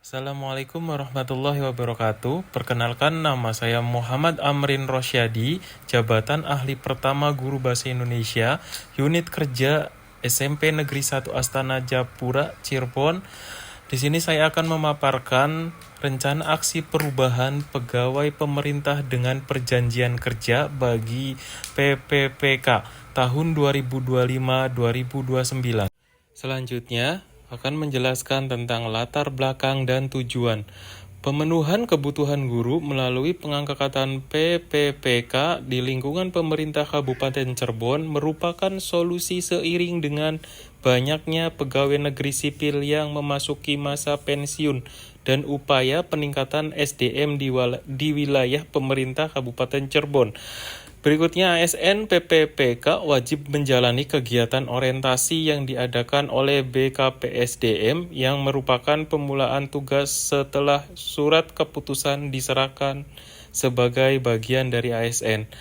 Assalamualaikum warahmatullahi wabarakatuh. Perkenalkan, nama saya Muhammad Amrin Rosyadi, jabatan Ahli Pertama Guru Bahasa Indonesia, Unit Kerja SMP Negeri 1 Astana Japura, Cirebon. Di sini saya akan memaparkan rencana aksi perubahan pegawai pemerintah dengan perjanjian kerja bagi PPPK tahun 2025-2029. Selanjutnya, akan menjelaskan tentang latar belakang dan tujuan pemenuhan kebutuhan guru melalui pengangkatan PPPK di lingkungan pemerintah Kabupaten Cirebon merupakan solusi seiring dengan banyaknya pegawai negeri sipil yang memasuki masa pensiun dan upaya peningkatan SDM di wilayah pemerintah Kabupaten Cirebon. Berikutnya, ASN PPPK wajib menjalani kegiatan orientasi yang diadakan oleh BKPSDM yang merupakan pemulaan tugas setelah surat keputusan diserahkan sebagai bagian dari ASN.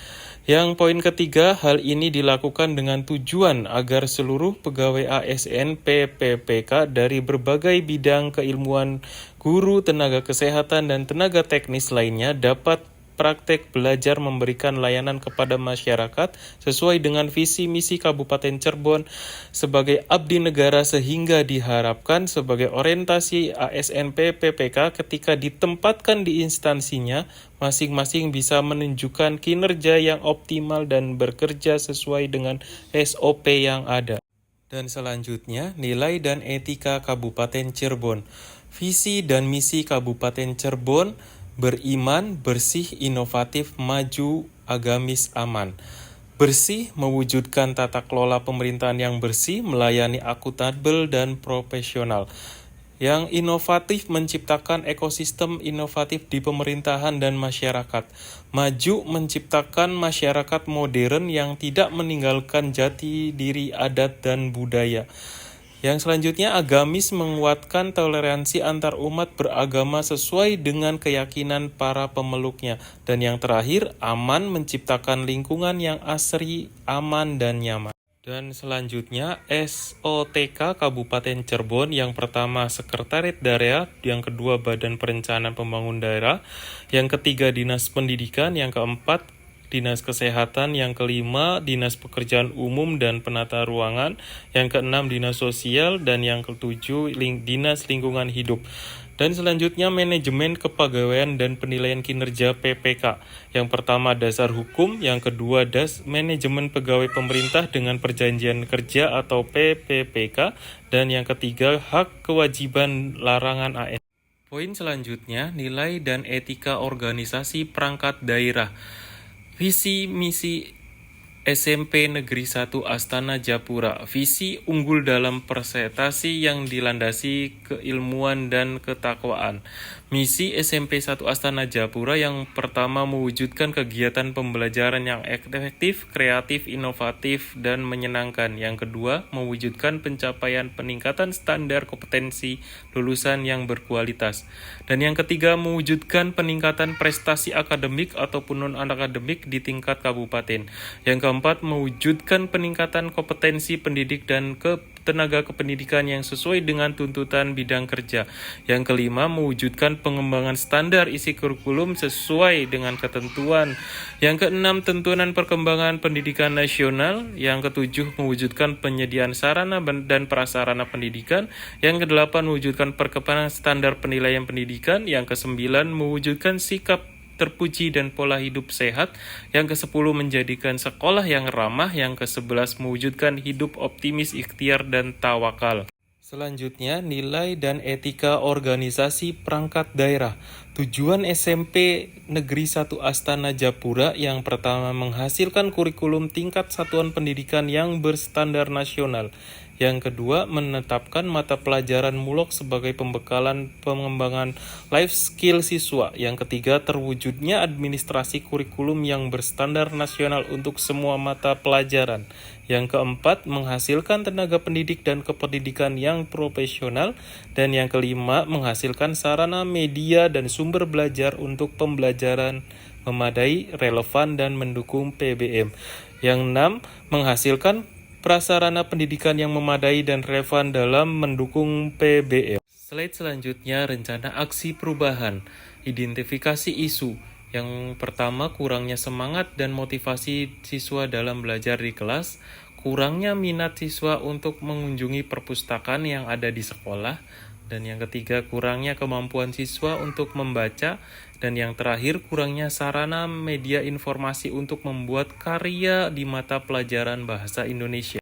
Yang poin ketiga, hal ini dilakukan dengan tujuan agar seluruh pegawai ASN PPPK dari berbagai bidang keilmuan, guru, tenaga kesehatan, dan tenaga teknis lainnya dapat praktek belajar memberikan layanan kepada masyarakat sesuai dengan visi misi Kabupaten Cirebon sebagai abdi negara, sehingga diharapkan sebagai orientasi ASN PPPK ketika ditempatkan di instansinya masing-masing bisa menunjukkan kinerja yang optimal dan bekerja sesuai dengan SOP yang ada. Dan selanjutnya, nilai dan etika Kabupaten Cirebon. Visi dan misi Kabupaten Cirebon: beriman, bersih, inovatif, maju, agamis, aman. Bersih, mewujudkan tata kelola pemerintahan yang bersih, melayani akuntabel dan profesional. Yang inovatif, menciptakan ekosistem inovatif di pemerintahan dan masyarakat. Maju, menciptakan masyarakat modern yang tidak meninggalkan jati diri adat dan budaya. Yang selanjutnya, agamis, menguatkan toleransi antar umat beragama sesuai dengan keyakinan para pemeluknya. Dan yang terakhir, aman, menciptakan lingkungan yang asri, aman, dan nyaman. Dan selanjutnya, SOTK Kabupaten Cirebon: yang pertama Sekretariat Daerah, yang kedua Badan Perencanaan Pembangunan Daerah, yang ketiga Dinas Pendidikan, yang keempat Dinas Kesehatan, yang kelima Dinas Pekerjaan Umum dan Penata Ruangan, yang keenam Dinas Sosial, dan yang ketujuh Dinas Lingkungan Hidup. Dan selanjutnya, manajemen kepegawaian dan penilaian kinerja PPK. Yang pertama dasar hukum, yang kedua manajemen pegawai pemerintah dengan perjanjian kerja atau PPPK, dan yang ketiga hak kewajiban larangan ASN. Poin selanjutnya, nilai dan etika organisasi perangkat daerah. Visi misi SMP Negeri 1 Astana Japura. Visi unggul dalam prestasi yang dilandasi keilmuan dan ketakwaan. Misi SMP 1 Astana Japura: yang pertama mewujudkan kegiatan pembelajaran yang efektif, kreatif, inovatif, dan menyenangkan. Yang kedua, mewujudkan pencapaian peningkatan standar kompetensi lulusan yang berkualitas. Dan yang ketiga, mewujudkan peningkatan prestasi akademik ataupun non-akademik di tingkat kabupaten. Yang keempat, mewujudkan peningkatan kompetensi pendidik dan tenaga kependidikan yang sesuai dengan tuntutan bidang kerja. Yang kelima, mewujudkan pengembangan standar isi kurikulum sesuai dengan ketentuan. Yang keenam, tuntunan perkembangan pendidikan nasional. Yang ketujuh, mewujudkan penyediaan sarana dan prasarana pendidikan. Yang kedelapan, mewujudkan perkembangan standar penilaian pendidikan. Yang kesembilan, mewujudkan sikap terpuji dan pola hidup sehat. Yang ke-10, menjadikan sekolah yang ramah. Yang ke-11, mewujudkan hidup optimis, ikhtiar, dan tawakal. Selanjutnya, nilai dan etika organisasi perangkat daerah. Tujuan SMP Negeri 1 Astana Japura: yang pertama, menghasilkan kurikulum tingkat satuan pendidikan yang berstandar nasional. Yang kedua, menetapkan mata pelajaran mulok sebagai pembekalan pengembangan life skill siswa. Yang ketiga, terwujudnya administrasi kurikulum yang berstandar nasional untuk semua mata pelajaran. Yang keempat, menghasilkan tenaga pendidik dan kependidikan yang profesional. Dan yang kelima, menghasilkan sarana media dan sumber belajar untuk pembelajaran memadai, relevan, dan mendukung PBM. Yang enam, menghasilkan prasarana pendidikan yang memadai dan relevan dalam mendukung PBM. Slide selanjutnya rencana aksi perubahan, identifikasi isu. Yang pertama, kurangnya semangat dan motivasi siswa dalam belajar di kelas, kurangnya minat siswa untuk mengunjungi perpustakaan yang ada di sekolah, dan yang ketiga, kurangnya kemampuan siswa untuk membaca, dan yang terakhir, kurangnya sarana media informasi untuk membuat karya di mata pelajaran bahasa Indonesia.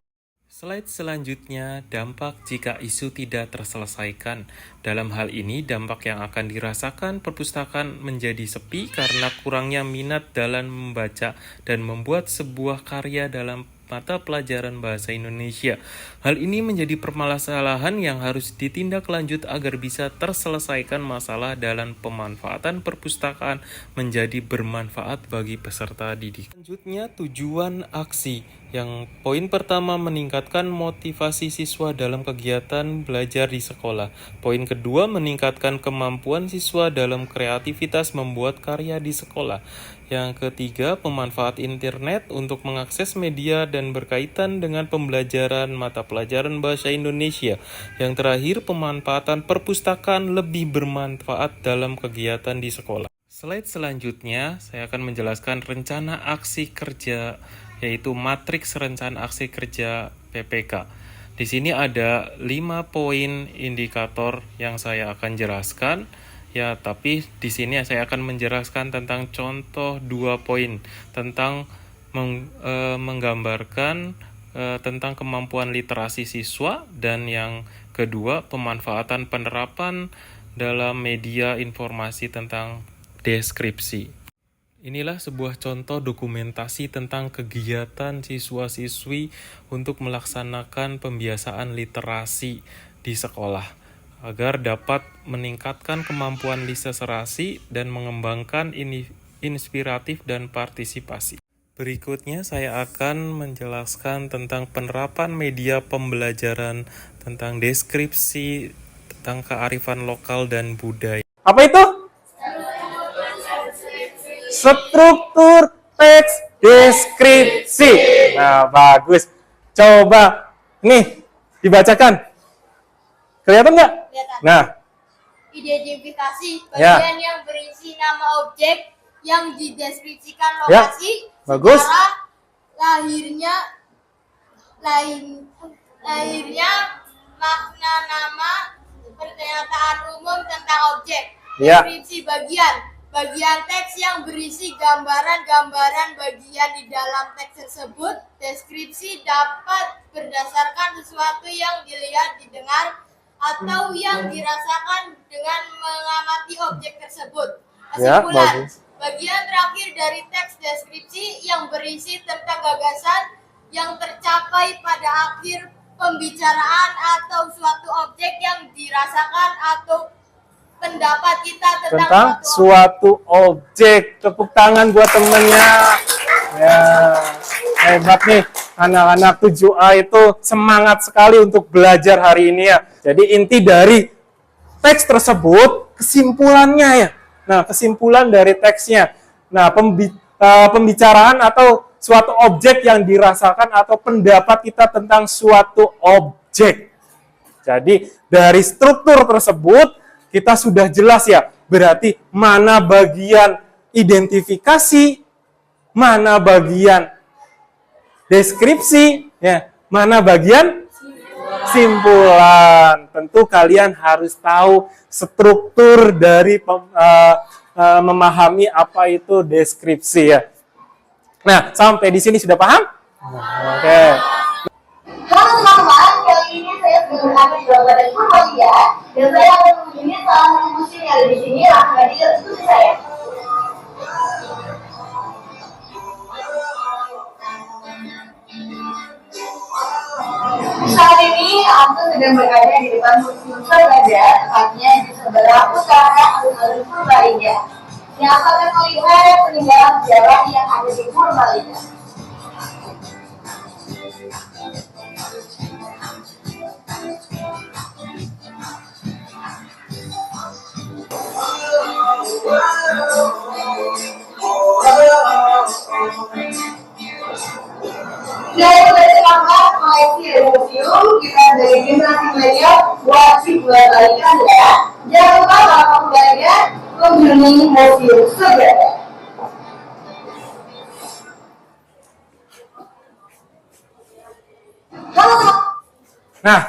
Slide selanjutnya, dampak jika isu tidak terselesaikan. Dalam hal ini, dampak yang akan dirasakan perpustakaan menjadi sepi karena kurangnya minat dalam membaca dan membuat sebuah karya dalam mata pelajaran bahasa Indonesia. Hal ini menjadi permasalahan yang harus ditindaklanjut agar bisa terselesaikan masalah dalam pemanfaatan perpustakaan menjadi bermanfaat bagi peserta didik. Selanjutnya, tujuan aksi. Yang poin pertama, meningkatkan motivasi siswa dalam kegiatan belajar di sekolah. Poin kedua, meningkatkan kemampuan siswa dalam kreativitas membuat karya di sekolah. Yang ketiga, pemanfaat internet untuk mengakses media dan berkaitan dengan pembelajaran mata pelajaran bahasa Indonesia. Yang terakhir, pemanfaatan perpustakaan lebih bermanfaat dalam kegiatan di sekolah. Slide selanjutnya, saya akan menjelaskan rencana aksi kerja, yaitu matriks rencana aksi kerja PPK. Di sini ada 5 poin indikator yang saya akan jelaskan. Ya, tapi di sini saya akan menjelaskan tentang contoh 2 poin tentang menggambarkan tentang kemampuan literasi siswa, dan yang kedua pemanfaatan penerapan dalam media informasi tentang deskripsi. Inilah sebuah contoh dokumentasi tentang kegiatan siswa-siswi untuk melaksanakan pembiasaan literasi di sekolah, agar dapat meningkatkan kemampuan literasi dan mengembangkan inspiratif dan partisipasi. Berikutnya saya akan menjelaskan tentang penerapan media pembelajaran, tentang deskripsi, tentang kearifan lokal dan budaya. Apa itu? Struktur teks deskripsi. Nah, bagus. Coba nih dibacakan. Kelihatan nggak? Kelihatan. Nah, Identifikasi Ya. bagian yang berisi nama objek yang dideskripsikan Ya. lokasi, Bagus. sejarah, lahirnya, makna nama, pernyataan umum tentang objek. Ya. Deskripsi bagian teks yang berisi gambaran-gambaran bagian di dalam teks tersebut. Deskripsi dapat berdasarkan sesuatu yang dilihat, didengar, atau yang dirasakan dengan mengamati objek tersebut. Ya, Kesimpulan, bagus. bagian terakhir dari teks deskripsi yang berisi tentang gagasan yang tercapai pada akhir pembicaraan atau suatu objek yang dirasakan atau pendapat kita tentang tentang suatu objek. Tepuk tangan buat temennya. Ya, hebat nih. Anak-anak 7A itu semangat sekali untuk belajar hari ini ya. Jadi inti dari teks tersebut, kesimpulannya ya. Nah, kesimpulan dari teksnya. Nah, pembicaraan atau suatu objek yang dirasakan atau pendapat kita tentang suatu objek. Jadi dari struktur tersebut kita sudah jelas ya. Berarti mana bagian identifikasi, mana bagian deskripsi, ya, mana bagian simpulan. Tentu kalian harus tahu struktur dari memahami apa itu deskripsi ya. Nah, sampai di sini sudah paham? Oke. Halo teman-teman, kali ini saya sedang berada di Jawa Barat Purwokerto dan saya akan mengunjungi salah satu museum yang ada di sini. Langsung aja ke diskusi saya. Saat ini aku sedang berada di depan Museum Sabada, tepatnya di sebelah utara alun-alun Purbalingga, yang akan melihat peninggalan sejarah yang ada di Purbalingga. Dari pertama koleksi museum, kita dari generasi milenial wajib mengembalikan ya. membeli mobil saudara. Halo. Nah,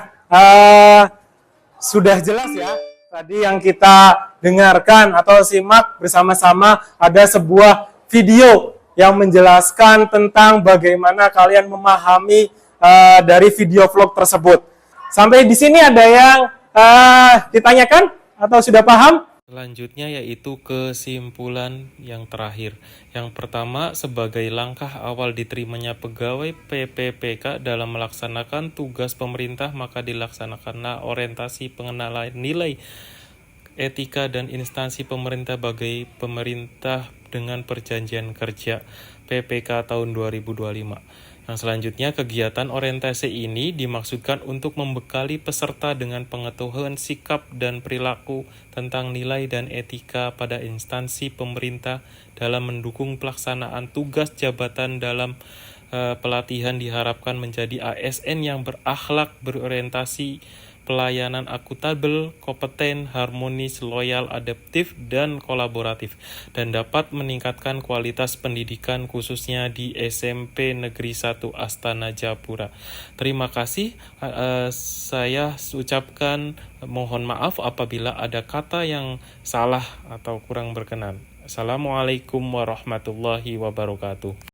sudah jelas ya tadi yang kita dengarkan atau simak bersama-sama ada sebuah video yang menjelaskan tentang bagaimana kalian memahami dari video vlog tersebut. Sampai di sini ada yang ditanyakan atau sudah paham? Selanjutnya yaitu kesimpulan yang terakhir. Yang pertama, sebagai langkah awal diterimanya pegawai PPPK dalam melaksanakan tugas pemerintah, maka dilaksanakanlah orientasi pengenalan nilai etika dan instansi pemerintah bagi pemerintah dengan perjanjian kerja PPK tahun 2025. Yang selanjutnya, kegiatan orientasi ini dimaksudkan untuk membekali peserta dengan pengetahuan sikap dan perilaku tentang nilai dan etika pada instansi pemerintah dalam mendukung pelaksanaan tugas jabatan. Dalam pelatihan diharapkan menjadi ASN yang berakhlak, berorientasi, pelayanan akuntabel, kompeten, harmonis, loyal, adaptif, dan kolaboratif, dan dapat meningkatkan kualitas pendidikan khususnya di SMP Negeri 1 Astana Japura. Terima kasih. Saya ucapkan mohon maaf apabila ada kata yang salah atau kurang berkenan. Assalamualaikum warahmatullahi wabarakatuh.